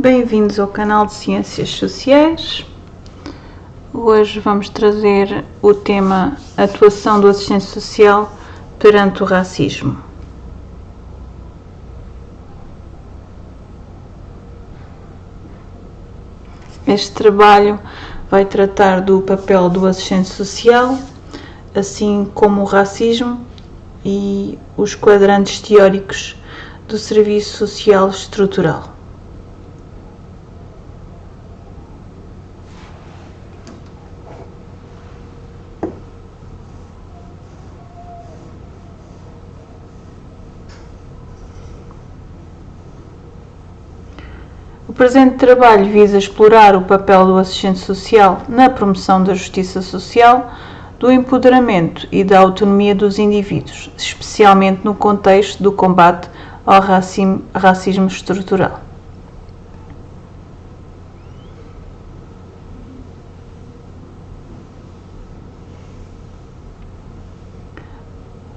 Bem-vindos ao canal de Ciências Sociais. Hoje vamos trazer o tema Atuação do assistente social perante o racismo. Este trabalho vai tratar do papel do assistente social, assim como o racismo e os quadrantes teóricos do Serviço Social Estrutural. O presente trabalho visa explorar o papel do assistente social na promoção da justiça social, do empoderamento e da autonomia dos indivíduos, especialmente no contexto do combate ao racismo estrutural.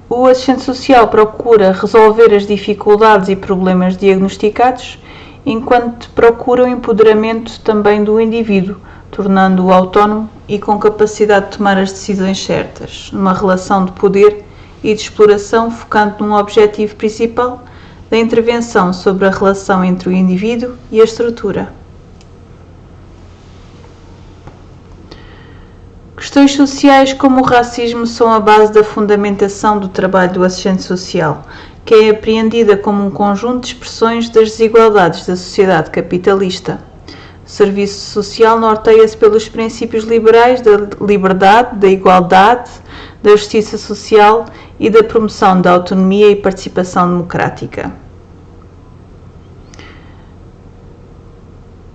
O assistente social procura resolver as dificuldades e problemas diagnosticados, enquanto procura o empoderamento também do indivíduo, tornando-o autónomo e com capacidade de tomar as decisões certas, numa relação de poder e de exploração, focando num objetivo principal da intervenção sobre a relação entre o indivíduo e a estrutura. Questões sociais como o racismo são a base da fundamentação do trabalho do assistente social, que é apreendida como um conjunto de expressões das desigualdades da sociedade capitalista. O serviço social norteia-se pelos princípios liberais da liberdade, da igualdade, da justiça social e da promoção da autonomia e participação democrática.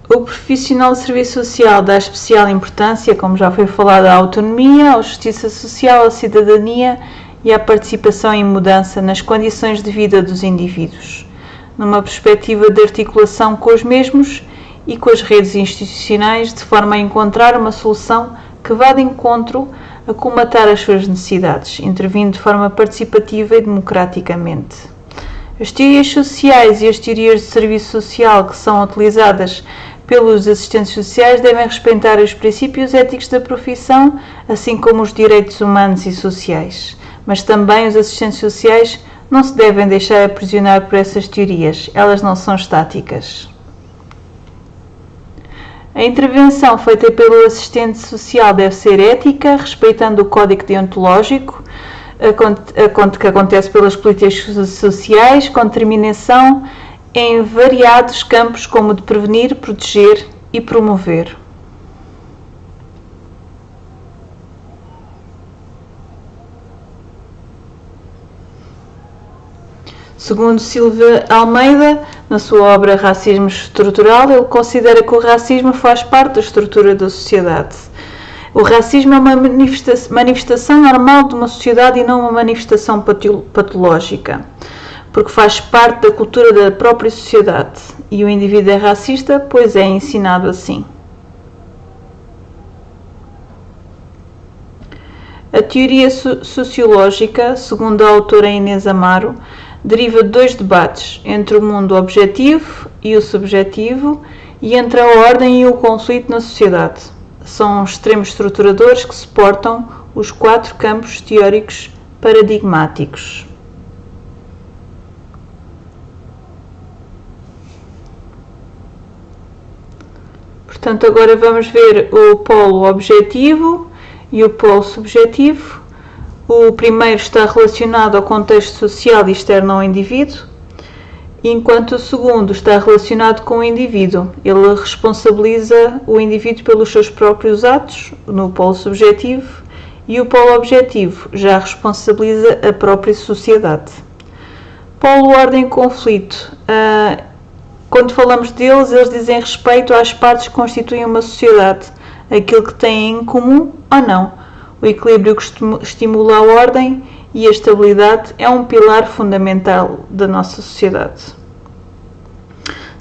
O profissional de serviço social dá especial importância, como já foi falado, à autonomia, à justiça social, à cidadania e à participação em mudança nas condições de vida dos indivíduos, numa perspectiva de articulação com os mesmos e com as redes institucionais, de forma a encontrar uma solução que vá de encontro a colmatar as suas necessidades, intervindo de forma participativa e democraticamente. As teorias sociais e as teorias de serviço social que são utilizadas pelos assistentes sociais devem respeitar os princípios éticos da profissão, assim como os direitos humanos e sociais. Mas também os assistentes sociais não se devem deixar aprisionar por essas teorias, elas não são estáticas. A intervenção feita pelo assistente social deve ser ética, respeitando o código deontológico, que acontece pelas políticas sociais, com determinação em variados campos como de prevenir, proteger e promover. Segundo Silva Almeida, na sua obra Racismo Estrutural, ele considera que o racismo faz parte da estrutura da sociedade. O racismo é uma manifestação normal de uma sociedade e não uma manifestação patológica, porque faz parte da cultura da própria sociedade, e o indivíduo é racista, pois é ensinado assim. A teoria sociológica, segundo a autora Inês Amaro, deriva de dois debates, entre o mundo objetivo e o subjetivo, e entre a ordem e o conflito na sociedade. São extremos estruturadores que suportam os quatro campos teóricos paradigmáticos. Portanto, agora vamos ver o polo objetivo e o polo subjetivo. O primeiro está relacionado ao contexto social e externo ao indivíduo, enquanto o segundo está relacionado com o indivíduo. Ele responsabiliza o indivíduo pelos seus próprios atos, no polo subjetivo, e o polo objetivo já responsabiliza a própria sociedade. Polo ordem e conflito. Quando falamos deles, eles dizem respeito às partes que constituem uma sociedade, aquilo que têm em comum ou não. O equilíbrio que estimula a ordem e a estabilidade é um pilar fundamental da nossa sociedade.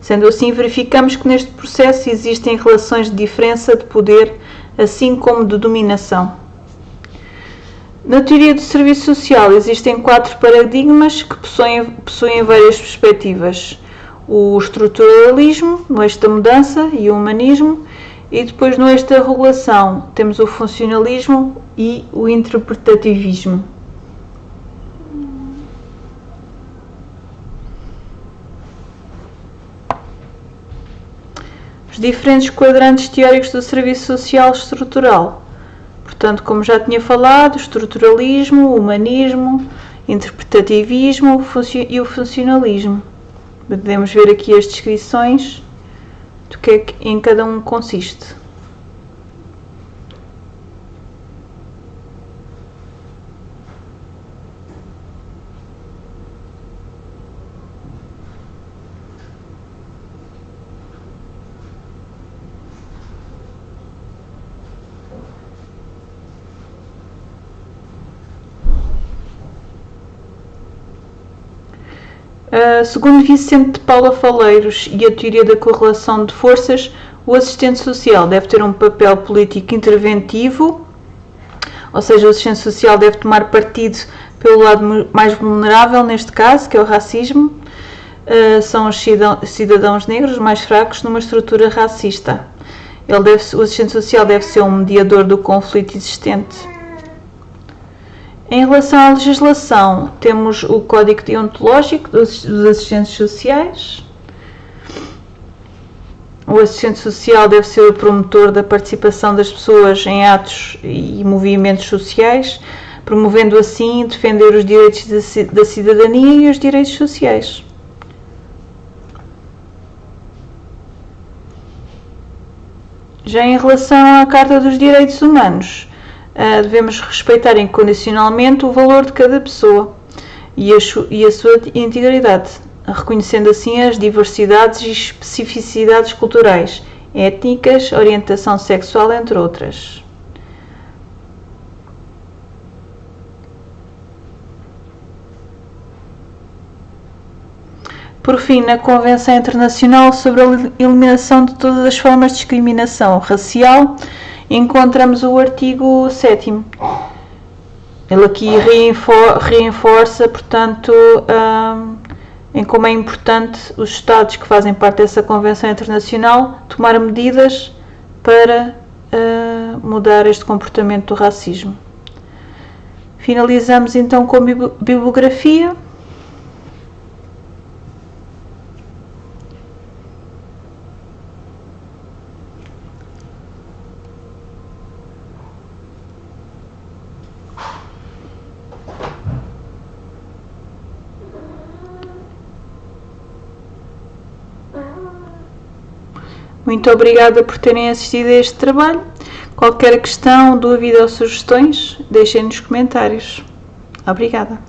Sendo assim, verificamos que neste processo existem relações de diferença de poder, assim como de dominação. Na teoria do serviço social existem quatro paradigmas que possuem várias perspectivas. o estruturalismo, no eixo da mudança, e o humanismo, e depois no eixo da regulação temos o funcionalismo e o interpretativismo. Os diferentes quadrantes teóricos do serviço social estrutural. Portanto, como já tinha falado, estruturalismo, humanismo, interpretativismo e o funcionalismo. Podemos ver aqui as descrições do que é que em cada um consiste. Segundo Vicente de Paula Faleiros e a teoria da correlação de forças, o assistente social deve ter um papel político interventivo, ou seja, o assistente social deve tomar partido pelo lado mais vulnerável, neste caso, que é o racismo. São os cidadãos negros mais fracos numa estrutura racista. O assistente social deve ser um mediador do conflito existente. Em relação à legislação, temos o Código Deontológico dos Assistentes Sociais. O assistente social deve ser o promotor da participação das pessoas em atos e movimentos sociais, promovendo assim defender os direitos da cidadania e os direitos sociais. Já em relação à Carta dos Direitos Humanos, devemos respeitar incondicionalmente o valor de cada pessoa e a sua integridade, reconhecendo assim as diversidades e especificidades culturais, étnicas, orientação sexual, entre outras. Por fim, na Convenção Internacional sobre a Eliminação de todas as formas de discriminação racial, encontramos o artigo 7º. Ele aqui reforça, portanto, em como é importante os Estados que fazem parte dessa Convenção Internacional tomar medidas para mudar este comportamento do racismo. Finalizamos então com a bibliografia. Muito obrigada por terem assistido a este trabalho. Qualquer questão, dúvida ou sugestões, deixem nos comentários. Obrigada.